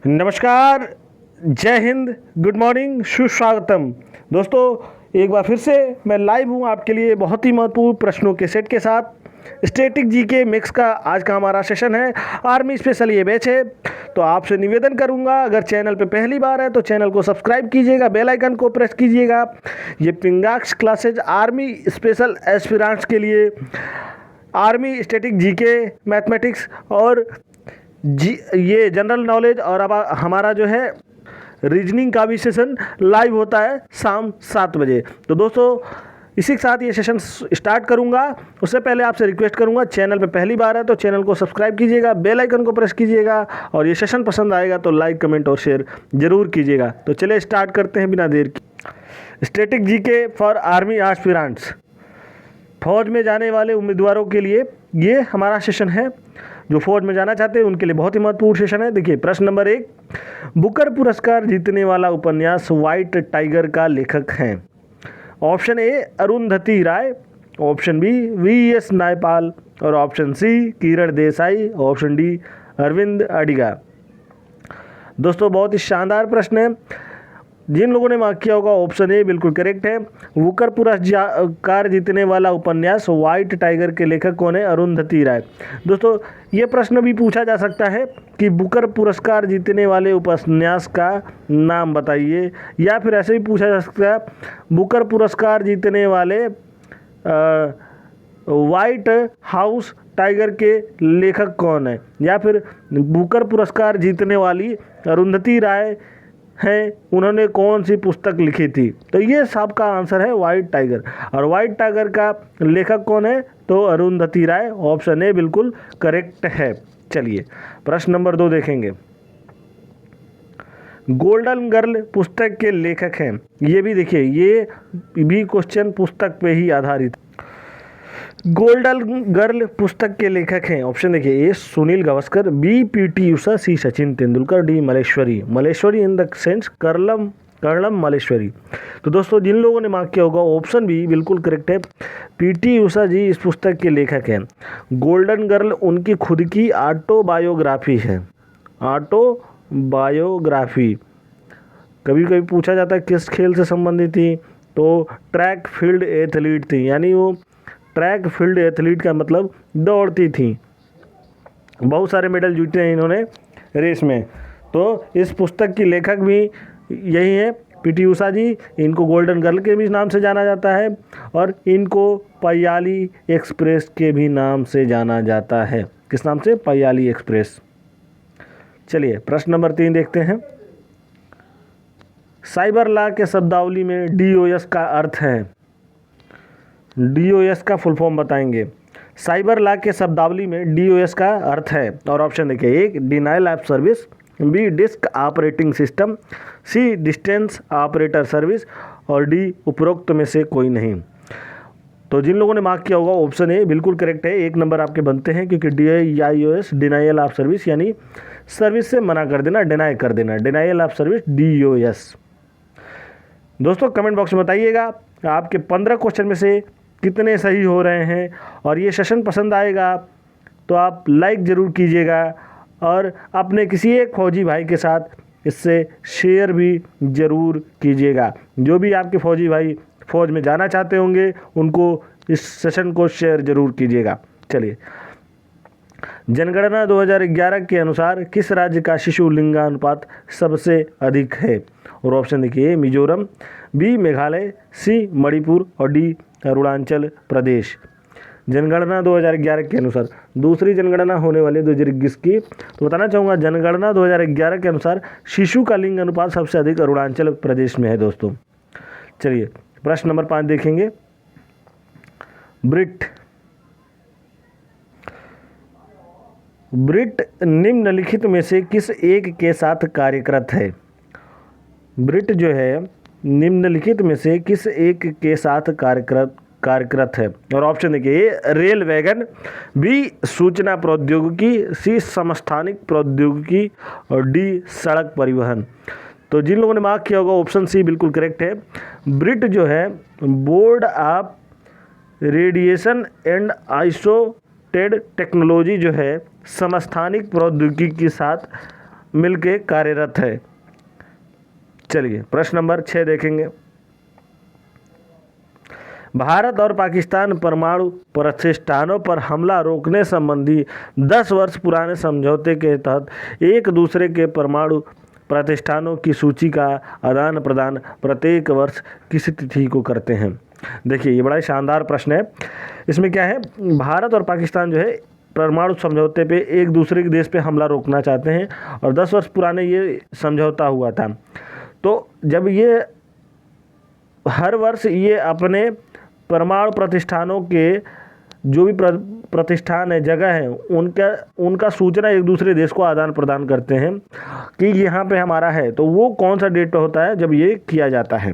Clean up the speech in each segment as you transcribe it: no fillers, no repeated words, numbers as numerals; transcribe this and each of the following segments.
नमस्कार, जय Hind, good morning, सुस्वागतम। दोस्तों एक बार फिर से मैं लाइव हूँ आपके लिए बहुत ही महत्वपूर्ण प्रश्नों के सेट के साथ। स्टैटिक जीके मिक्स का आज का हमारा सेशन है, आर्मी स्पेशल ये बैच है। तो आपसे निवेदन करूंगा, अगर चैनल पे पहली बार है तो चैनल को सब्सक्राइब कीजिएगा, बेल आइकन को प्रेस कीजिएगा। ये पिंगाक्स क्लासेज आर्मी स्पेशल एस्पिरेंट्स के लिए आर्मी स्टैटिक जीके, मैथमेटिक्स और ये जनरल नॉलेज और अब हमारा जो है रीजनिंग का भी सेशन लाइव होता है शाम 7 बजे। तो दोस्तों इसी के साथ ये सेशन स्टार्ट करूंगा। उससे पहले आपसे रिक्वेस्ट करूंगा, चैनल पे पहली बार है तो चैनल को सब्सक्राइब कीजिएगा, बेल आइकन को प्रेस कीजिएगा और ये सेशन पसंद आएगा तो लाइक, कमेंट और शेयर जरूर कीजिएगा। तो चलिए स्टार्ट करते हैं बिना देर की। Static GK for army aspirants, फौज में जाने वाले उम्मीदवारों के लिए ये हमारा सेशन है। जो फौज में जाना चाहते हैं उनके लिए बहुत ही महत्वपूर्ण सेशन है। देखिए प्रश्न नंबर 1, बुकर पुरस्कार जीतने वाला उपन्यास व्हाइट टाइगर का लेखक हैं। Option A Arundhati Roy, option B V S. Naipaul और option C Kiran Desai, option D Aravind Adiga. दोस्तों बहुत ही शानदार प्रश्न है। जिन लोगों ने मार्क किया होगा ऑप्शन ए बिल्कुल करेक्ट है। बुकर पुरस्कार जीतने वाला उपन्यास व्हाइट टाइगर के लेखक कौन है? अरुंधति राय। दोस्तों ये प्रश्न भी पूछा जा सकता है कि बुकर पुरस्कार जीतने वाले उपन्यास का नाम बताइए, या फिर ऐसे भी पूछा जा सकता है बुकर पुरस्कार जीतने वाले व्हाइट हाउस टाइगर के लेखक कौन है, या फिर बुकर पुरस्कार जीतने वाली अरुंधति राय हैं, उन्होंने कौन सी पुस्तक लिखी थी। तो ये सबका आंसर है व्हाइट टाइगर। और व्हाइट टाइगर का लेखक कौन है? तो अरुंधति राय। ऑप्शन ए बिल्कुल करेक्ट है। चलिए प्रश्न नंबर 2 देखेंगे। गोल्डन गर्ल पुस्तक के लेखक हैं। ये भी देखिए, ये भी क्वेश्चन पुस्तक पे ही आधारित। गोल्डन गर्ल पुस्तक के लेखक हैं। ऑप्शन देखिए, A Sunil Gavaskar, B PT. Usha, C Sachin Tendulkar, D Malleswari in the sense Karnam Malleswari. तो दोस्तों जिन लोगों ने मार्क किया होगा ऑप्शन बी बिल्कुल करेक्ट है। पी.टी. उषा जी इस पुस्तक के लेखक हैं। गोल्डन गर्ल उनकी खुद की ऑटोबायोग्राफी है। ऑटोबायोग्राफी कभी कभी पूछा जाता है किस खेल से संबंधित थी, तो ट्रैक फील्ड एथलीट थी, यानी वो ट्रैक फील्ड एथलीट का मतलब दौड़ती थी। बहुत सारे मेडल जीते हैं इन्होंने रेस में। तो इस पुस्तक की लेखक भी यही है, पी.टी. उषा जी। इनको गोल्डन गर्ल के भी नाम से जाना जाता है और इनको पयाली एक्सप्रेस के भी नाम से जाना जाता है। किस नाम से? पयाली एक्सप्रेस। चलिए प्रश्न नंबर 3 देखते हैं। साइबर लॉ के शब्दावली में DOS का अर्थ है। DOS का फुल फॉर्म बताएंगे। साइबर लॉ के शब्दावली में DOS का अर्थ है, और ऑप्शन देखिए, 1 denial of service, B disk operating system, C distance operator service और डी उपरोक्त में से कोई नहीं। तो जिन लोगों ने मार्क किया होगा ऑप्शन ए बिल्कुल करेक्ट है। 1 नंबर आपके बनते हैं, क्योंकि DIOS डिनायल ऑफ सर्विस यानी सर्विस से मना कर देना, डिनाई कर देना, डिनायल ऑफ सर्विस DOS। दोस्तों कमेंट बॉक्स में बताइएगा आपके 15 क्वेश्चन में से कितने सही हो रहे हैं, और ये सेशन पसंद आएगा तो आप लाइक ज़रूर कीजिएगा और अपने किसी एक फौजी भाई के साथ इससे शेयर भी ज़रूर कीजिएगा। जो भी आपके फौजी भाई फौज में जाना चाहते होंगे उनको इस सेशन को शेयर ज़रूर कीजिएगा। चलिए, जनगणना 2011 के अनुसार किस राज्य का शिशु लिंगानुपात सबसे अधिक है? और ऑप्शन देखिए, मिजोरम, बी मेघालय, सी मणिपुर और डी अरुणाचल प्रदेश। जनगणना 2011 के अनुसार, दूसरी जनगणना होने वाली 2021 की, तो बताना चाहूँगा जनगणना 2011 के अनुसार शिशु का लिंग अनुपात सबसे अधिक अरुणाचल प्रदेश में है दोस्तों। चलिए प्रश्न नंबर 5 देखेंगे। ब्रिट निम्नलिखित में से किस एक के साथ कार्यरत है? ब्रिट जो है निम्नलिखित में से किस एक के साथ कार्यरत है? और ऑप्शन देखिए, ए रेल वैगन, बी सूचना प्रौद्योगिकी, सी समस्थानिक प्रौद्योगिकी और डी सड़क परिवहन। तो जिन लोगों ने मार्क किया होगा ऑप्शन सी बिल्कुल करेक्ट है। ब्रिट जो है board of radiation and isotope technology जो है समस्थानिक प्रौद्योगिकी के साथ मिलके कार्यरत है। चलिए प्रश्न नंबर 6 देखेंगे। भारत और पाकिस्तान परमाणु प्रतिष्ठानों पर हमला रोकने संबंधी 10 वर्ष पुराने समझौते के तहत एक दूसरे के परमाणु प्रतिष्ठानों की सूची का आदान प्रदान प्रत्येक वर्ष किस तिथि को करते हैं। देखिए ये बड़ा ही शानदार प्रश्न है। इसमें क्या है, भारत और पाकिस्तान जो है परमाणु समझौते पे एक दूसरे के देश पे हमला रोकना चाहते हैं और 10 वर्ष पुराने ये समझौता हुआ था। तो जब ये हर वर्ष ये अपने परमाणु प्रतिष्ठानों के जो भी प्रतिष्ठान है, जगह है, उनका सूचना एक दूसरे देश को आदान प्रदान करते हैं कि यहाँ पे हमारा है। तो वो कौन सा डेट होता है जब ये किया जाता है।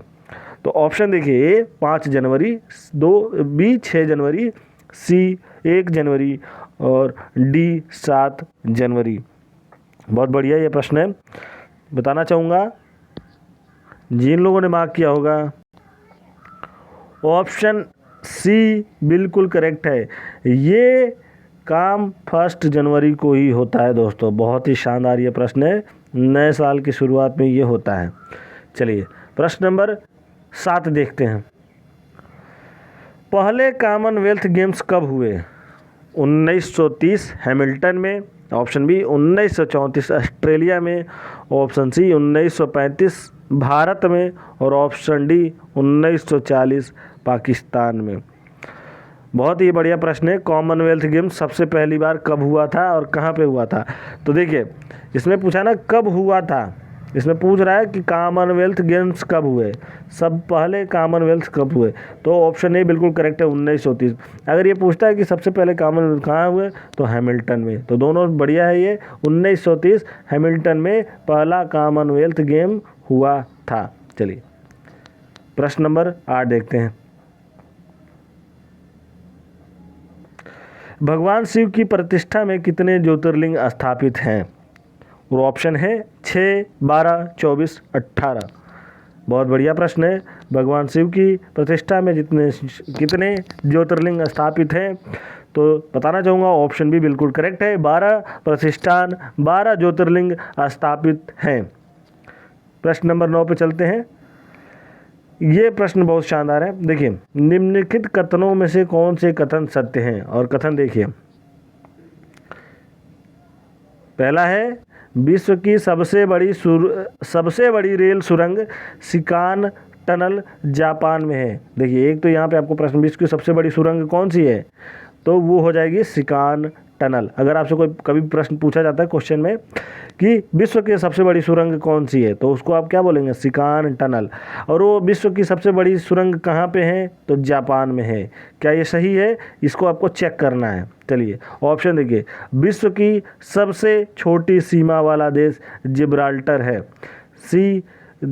तो ऑप्शन देखिए, ए 5 जनवरी, बी 6 जनवरी, सी 1 जनवरी और डी 7 जनवरी। बहुत बढ़िया ये प्रश्न है। बताना चाहूँगा जिन लोगों ने मार्क किया होगा, ऑप्शन सी बिल्कुल करेक्ट है। ये काम 1 जनवरी को ही होता है दोस्तों। बहुत ही शानदार ये प्रश्न है, नए साल की शुरुआत में ये होता है। चलिए प्रश्न नंबर 7 देखते हैं। पहले कॉमनवेल्थ गेम्स कब हुए। 1930 हैमिल्टन में, ऑप्शन बी 1934 ऑस्ट्रेलिया में, ऑप्शन सी 1935 भारत में और ऑप्शन डी 1940 पाकिस्तान में। बहुत ही बढ़िया प्रश्न है। कॉमनवेल्थ गेम्स सबसे पहली बार कब हुआ था और कहाँ पे हुआ था। तो देखिए इसमें पूछा ना कब हुआ था, इसमें पूछ रहा है कि कॉमनवेल्थ गेम्स कब हुए, सब पहले कॉमनवेल्थ कब हुए। तो ऑप्शन ए बिल्कुल करेक्ट है, 1930। अगर ये पूछता है कि सबसे पहले कॉमनवेल्थ कहाँ हुए तो हैमिल्टन में। तो दोनों बढ़िया है। ये 1930 हैमिल्टन में पहला कॉमनवेल्थ गेम हुआ था। चलिए प्रश्न नंबर 8 देखते हैं। भगवान शिव की प्रतिष्ठा में कितने ज्योतिर्लिंग स्थापित हैं। और ऑप्शन है 6, 12, 24, 18। बहुत बढ़िया प्रश्न है। भगवान शिव की प्रतिष्ठा में कितने ज्योतिर्लिंग स्थापित हैं। तो बताना चाहूँगा ऑप्शन भी बिल्कुल करेक्ट है। 12 प्रतिष्ठान, 12 ज्योतिर्लिंग स्थापित हैं। प्रश्न नंबर 9 पे चलते हैं। ये प्रश्न बहुत शानदार है। देखिए निम्नलिखित कथनों में से कौन से कथन सत्य हैं। और कथन देखिए, पहला है विश्व की सबसे बड़ी रेल सुरंग सिकान टनल जापान में है। देखिए एक तो यहाँ पे आपको प्रश्न, विश्व की सबसे बड़ी सुरंग कौन सी है, तो वो हो जाएगी सिकान टनल। अगर आपसे कोई कभी प्रश्न पूछा जाता है क्वेश्चन में कि विश्व की सबसे बड़ी सुरंग कौन सी है, तो उसको आप क्या बोलेंगे, सिकान टनल। और वो विश्व की सबसे बड़ी सुरंग कहाँ पे है, तो जापान में है। क्या ये सही है, इसको आपको चेक करना है। चलिए ऑप्शन देखिए, विश्व की सबसे छोटी सीमा वाला देश जिब्राल्टर है। सी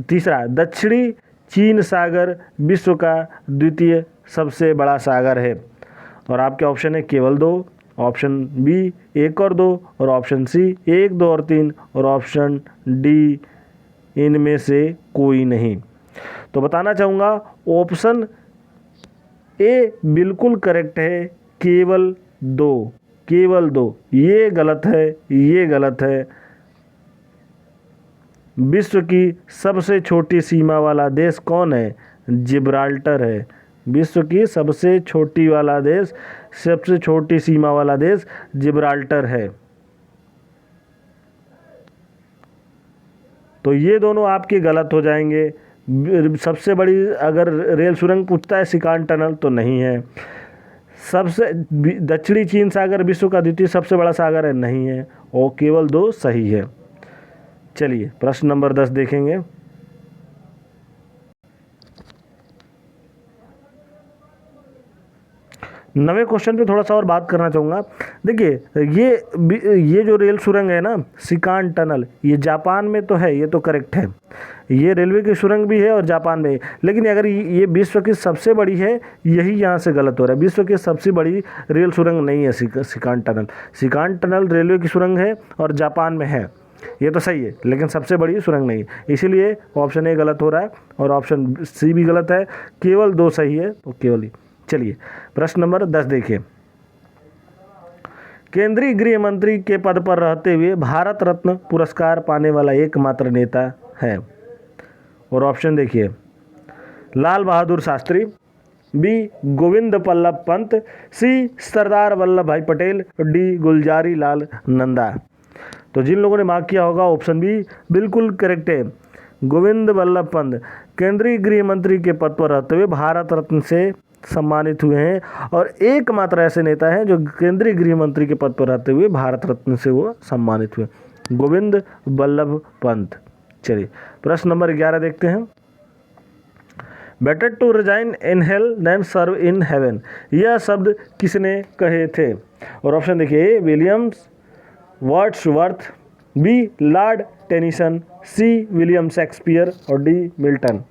तीसरा, दक्षिणी चीन सागर विश्व का द्वितीय सबसे बड़ा सागर है। और आपके ऑप्शन है केवल 2, ऑप्शन बी 1 और 2 और ऑप्शन सी 1, 2 और 3 और ऑप्शन डी इनमें से कोई नहीं। तो बताना चाहूँगा ऑप्शन ए बिल्कुल करेक्ट है, केवल 2। ये गलत है, ये गलत है। विश्व की सबसे छोटी सीमा वाला देश कौन है, जिब्राल्टर है। विश्व की सबसे छोटी वाला देश, सबसे छोटी सीमा वाला देश जिब्राल्टर है। तो ये दोनों आपके गलत हो जाएंगे। सबसे बड़ी अगर रेल सुरंग पूछता है सिकान टनल तो नहीं है। सबसे दक्षिणी चीन सागर विश्व का द्वितीय सबसे बड़ा सागर है, नहीं है। और केवल 2 सही है। चलिए प्रश्न नंबर 10 देखेंगे। नवे क्वेश्चन पे थोड़ा सा और बात करना चाहूँगा। देखिए ये जो रेल सुरंग है ना, सिकान टनल, ये जापान में तो है, ये तो करेक्ट है। ये रेलवे की सुरंग भी है और जापान में है। लेकिन अगर ये विश्व की सबसे बड़ी है, यही यहाँ से गलत हो रहा है। विश्व की सबसे बड़ी रेल सुरंग नहीं है सिकान टनल। सिकान टनल रेलवे की सुरंग है और जापान में है, ये तो सही है, लेकिन सबसे बड़ी सुरंग नहीं है। इसीलिए ऑप्शन ए गलत हो रहा है और ऑप्शन सी भी गलत है। केवल 2 सही है, तो केवल ही। चलिए प्रश्न नंबर 10 देखिए। केंद्रीय गृह मंत्री के पद पर रहते हुए भारत रत्न पुरस्कार पाने वाला एकमात्र नेता है? और ऑप्शन देखिए, लाल बहादुर शास्त्री, बी गोविंद बल्लभ पंत, सी सरदार वल्लभ भाई पटेल, डी गुलजारी लाल नंदा। तो जिन लोगों ने मार्क किया होगा ऑप्शन बी बिल्कुल करेक्ट है। गोविंद बल्लभ पंत केंद्रीय गृह मंत्री के पद पर रहते हुए भारत रत्न से सम्मानित हुए हैं और एकमात्र ऐसे नेता हैं जो केंद्रीय गृह मंत्री के पद पर रहते हुए भारत रत्न से वो सम्मानित हुए, गोविंद बल्लभ पंत। चलिए प्रश्न नंबर 11 देखते हैं। Better to resign in hell than serve in heaven, यह शब्द किसने कहे थे? और ऑप्शन देखिए, Williams Wordsworth, B lord Tennyson, C William Shakespeare और डी मिल्टन।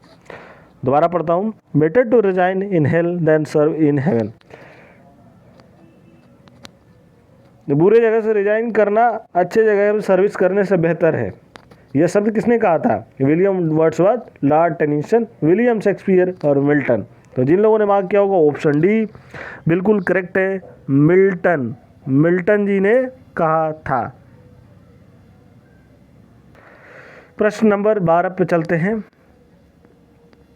दोबारा पढ़ता हूँ, better to resign in hell than serve in heaven, बुरे जगह से रिजाइन करना अच्छे जगह पर सर्विस करने से बेहतर है। यह शब्द किसने कहा था? William Wordsworth, Lord Tennyson, William Shakespeare और मिल्टन। तो जिन लोगों ने मार्क किया होगा ऑप्शन डी बिल्कुल करेक्ट है, मिल्टन, मिल्टन जी ने कहा था। प्रश्न नंबर 12 पे चलते हैं।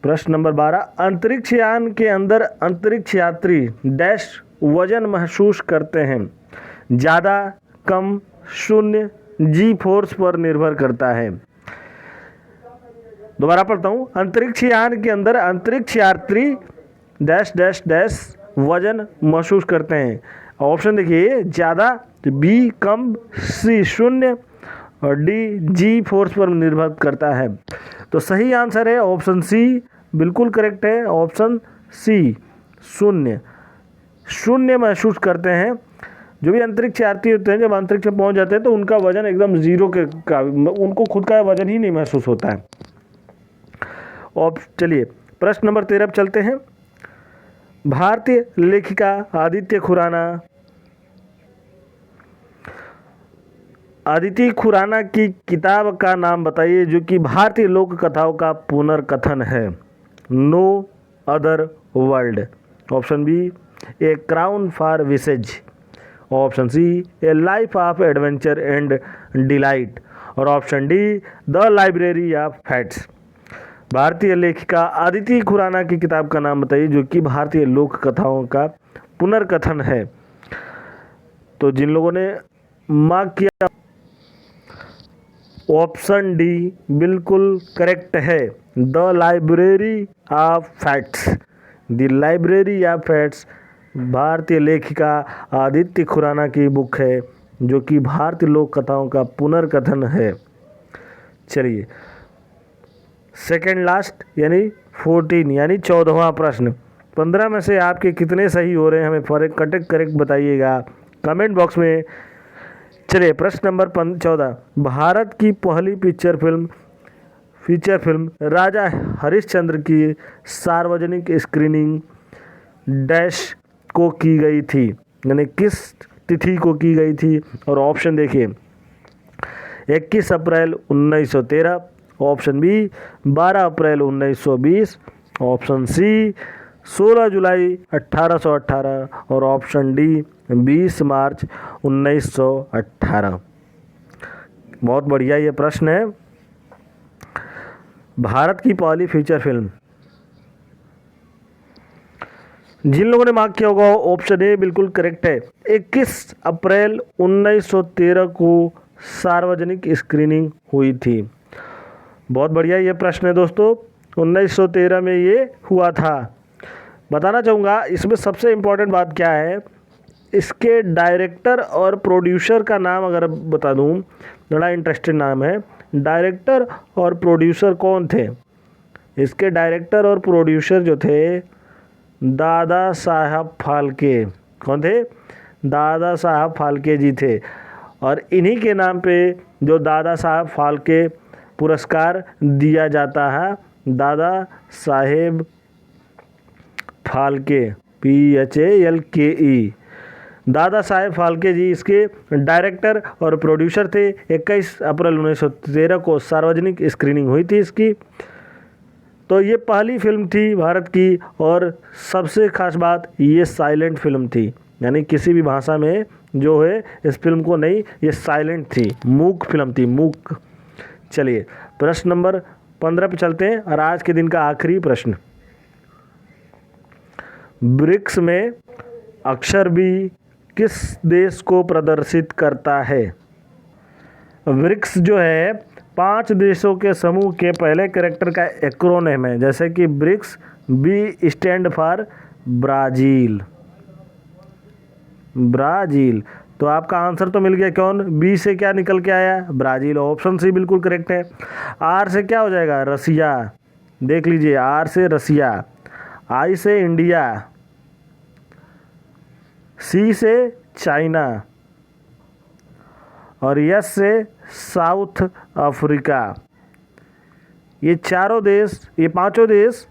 प्रश्न नंबर 12, अंतरिक्ष यान के अंदर अंतरिक्ष यात्री डैश वजन महसूस करते हैं? ज़्यादा, कम, शून्य, जी फोर्स पर निर्भर करता है। दोबारा पढ़ता हूँ, अंतरिक्ष यान के अंदर अंतरिक्ष यात्री डैश डैश डैश वजन महसूस करते हैं। ऑप्शन देखिए, ज़्यादा, बी कम, सी शून्य और डी जी फोर्स पर निर्भर करता है। तो सही आंसर है ऑप्शन सी, बिल्कुल करेक्ट है ऑप्शन सी, शून्य। शून्य महसूस करते हैं। जो भी अंतरिक्ष यात्री होते हैं जब अंतरिक्ष में पहुंच जाते हैं तो उनका वजन एकदम जीरो का उनको खुद का वजन ही नहीं महसूस होता है। और चलिए प्रश्न नंबर 13 पर चलते हैं। भारतीय लेखिका अदिति खुराना की किताब का नाम बताइए जो कि भारतीय लोक कथाओं का पुनर्कथन है। No other world, option B a crown for wishes, option C a life of adventure and delight और option D the library of facts. भारतीय लेखिका अदिति खुराना की किताब का नाम बताइए जो कि भारतीय लोक कथाओं का पुनर्कथन है। तो जिन लोगों ने मार्क किया ऑप्शन डी बिल्कुल करेक्ट है, the library of facts. The library of facts भारतीय लेखिका अदिति खुराना की बुक है जो कि भारतीय लोक कथाओं का पुनर्कथन है। चलिए सेकेंड लास्ट यानी 14 यानी 14वां प्रश्न। 15 में से आपके कितने सही हो रहे हैं हमें करेक्ट बताइएगा कमेंट बॉक्स में। चलिए प्रश्न नंबर 14, भारत की पहली फीचर फिल्म राजा हरिश्चंद्र की सार्वजनिक स्क्रीनिंग डैश को की गई थी, यानी किस तिथि को की गई थी? और ऑप्शन देखिए, 21 अप्रैल 1913, ऑप्शन बी 12 अप्रैल 1920, ऑप्शन सी 16 जुलाई 1818 और ऑप्शन डी 20 मार्च 1918। बहुत बढ़िया ये प्रश्न है। भारत की पहली फीचर फिल्म, जिन लोगों ने मार्क किया होगा ऑप्शन ए बिल्कुल करेक्ट है, 21 अप्रैल 1913 को सार्वजनिक स्क्रीनिंग हुई थी। बहुत बढ़िया ये प्रश्न है दोस्तों, 1913 में ये हुआ था। बताना चाहूँगा इसमें सबसे इम्पोर्टेंट बात क्या है, इसके डायरेक्टर और प्रोड्यूसर का नाम अगर बता दूँ, बड़ा इंटरेस्टिंग नाम है। डायरेक्टर और प्रोड्यूसर कौन थे? इसके डायरेक्टर और प्रोड्यूसर जो थे दादा साहब फाल्के। कौन थे? दादा साहब फाल्के जी थे। और इन्हीं के नाम पे जो दादा साहब फाल्के पुरस्कार दिया जाता है, दादा साहेब फाल्के, PHALKE, दादा साहेब फाल्के जी इसके डायरेक्टर और प्रोड्यूसर थे। 21 अप्रैल 1913 को सार्वजनिक स्क्रीनिंग हुई थी इसकी। तो ये पहली फिल्म थी भारत की और सबसे खास बात ये साइलेंट फिल्म थी, यानी किसी भी भाषा में जो है इस फिल्म को नहीं, ये साइलेंट थी, मूक फिल्म थी, मूक। चलिए प्रश्न नंबर 15 पे चलते हैं और आज के दिन का आखिरी प्रश्न। ब्रिक्स में अक्षर बी किस देश को प्रदर्शित करता है? ब्रिक्स जो है 5 देशों के समूह के पहले कैरेक्टर का एक्रोनिम है, जैसे कि BRICS, B stand for Brazil, Brazil. तो आपका आंसर तो मिल गया, कौन? बी से क्या निकल के आया? ब्राज़ील। ऑप्शन सी बिल्कुल करेक्ट है। आर से क्या हो जाएगा? रसिया, देख लीजिए, आर से रसिया, आई से इंडिया, सी से चाइना और एस से साउथ अफ्रीका। ये चारों देश, ये पांचों देश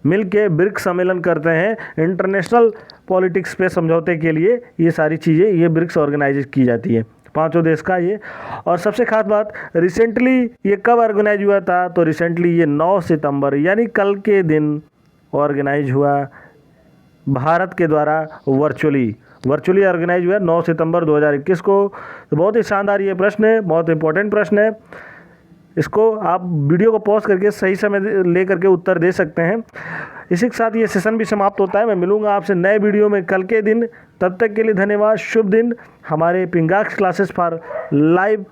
मिलके ब्रिक्स सम्मेलन करते हैं। इंटरनेशनल पॉलिटिक्स पे समझौते के लिए ये सारी चीज़ें, ये ब्रिक्स ऑर्गेनाइज की जाती है, पांचों देश का ये। और सबसे खास बात, रिसेंटली ये कब ऑर्गेनाइज हुआ था? तो रिसेंटली ये 9 सितंबर यानी कल के दिन ऑर्गेनाइज हुआ भारत के द्वारा, वर्चुअली ऑर्गेनाइज हुआ 9 सितंबर 2021 को। तो बहुत ही शानदार ये प्रश्न है, बहुत इंपॉर्टेंट प्रश्न है। इसको आप वीडियो को पॉज करके सही समय ले करके उत्तर दे सकते हैं। इसी के साथ ये सेशन भी समाप्त होता है। मैं मिलूंगा आपसे नए वीडियो में कल के दिन। तब तक के लिए धन्यवाद, शुभ दिन। हमारे Pingax classes for live,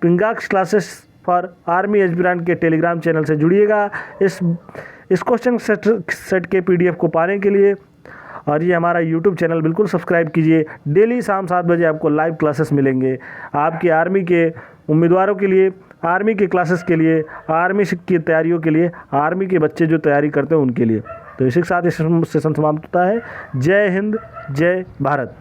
Pingax classes for army aspirant के टेलीग्राम चैनल से जुड़िएगा इस क्वेश्चन सेट के PDF को पाने के लिए। और ये हमारा YouTube चैनल बिल्कुल सब्सक्राइब कीजिए। डेली शाम 7 बजे आपको लाइव क्लासेस मिलेंगे आपकी आर्मी के उम्मीदवारों के लिए, आर्मी के क्लासेस के लिए, आर्मी की तैयारियों के लिए, आर्मी के बच्चे जो तैयारी करते हैं उनके लिए। तो इसी के साथ इस सेशन समाप्त होता है। जय हिंद, जय भारत।